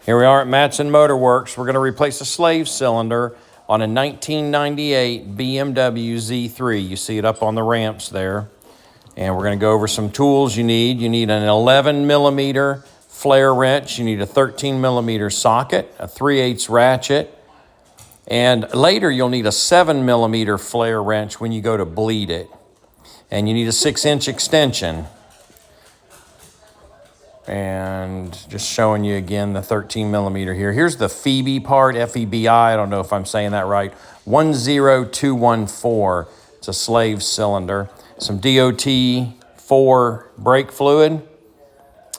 Here we are at Matson Motor Works. We're going to replace a slave cylinder on a 1998 BMW Z3. You see it up on the ramps there. And we're going to go over some tools you need. You need an 11 millimeter flare wrench. You need a 13 millimeter socket, a 3/8 ratchet. And later you'll need a 7 millimeter flare wrench when you go to bleed it. And you need a 6-inch extension. And just showing you again the 13 millimeter here. Here's the Phoebe part, F-E-B-I. I don't know if I'm saying that right. 10214. It's a slave cylinder. Some DOT4 brake fluid.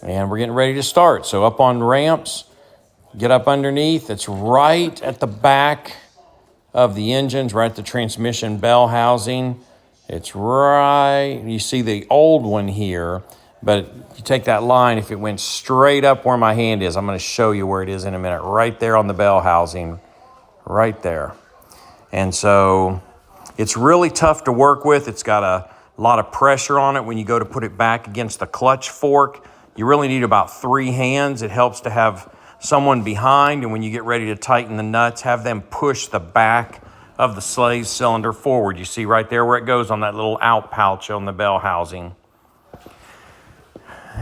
And we're getting ready to start. So up on ramps, get up underneath. It's right at the back of the engines, right at the transmission bell housing. It's right, you see the old one here. But you take that line, if it went straight up where my hand is, I'm going to show you where it is in a minute, right there on the bell housing, right there. And so it's really tough to work with. It's got a lot of pressure on it when you go to put it back against the clutch fork. You really need about 3 hands. It helps to have someone behind, and when you get ready to tighten the nuts, have them push the back of the slave cylinder forward. You see right there where it goes on that little out pouch on the bell housing.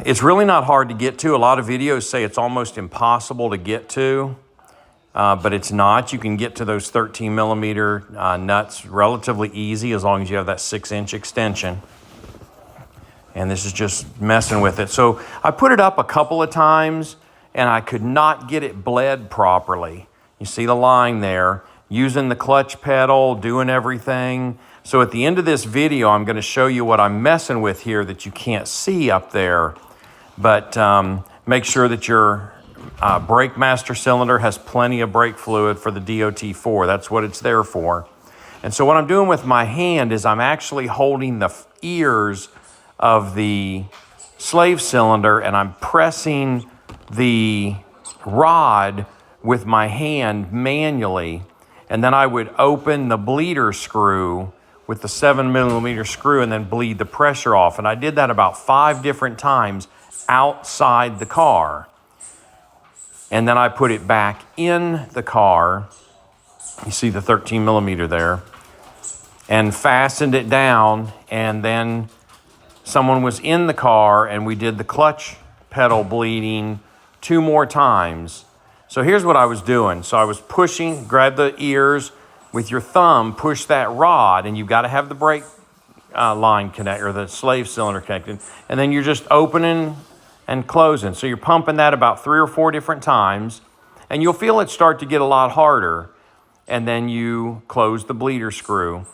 It's really not hard to get to. A lot of videos say it's almost impossible to get to, but it's not. You can get to those 13 millimeter nuts relatively easy as long as you have that 6-inch extension. And this is just messing with it. So I put it up a couple of times and I could not get it bled properly. You see the line there, using the clutch pedal, doing everything. So at the end of this video, I'm going to show you what I'm messing with here that you can't see up there. But make sure that your brake master cylinder has plenty of brake fluid for the DOT4. That's what it's there for. And so what I'm doing with my hand is I'm actually holding the ears of the slave cylinder and I'm pressing the rod with my hand manually. And then I would open the bleeder screw with the 7 millimeter screw and then bleed the pressure off. And I did that about 5 different times outside the car. And then I put it back in the car. You see the 13 millimeter there. And fastened it down. And then someone was in the car and we did the clutch pedal bleeding 2 more times. So here's what I was doing. So I was pushing, grab the ears with your thumb, push that rod, and you've got to have the brake line connect or the slave cylinder connected. And then you're just opening and closing. So you're pumping that about 3 or 4 different times, and you'll feel it start to get a lot harder. And then you close the bleeder screw.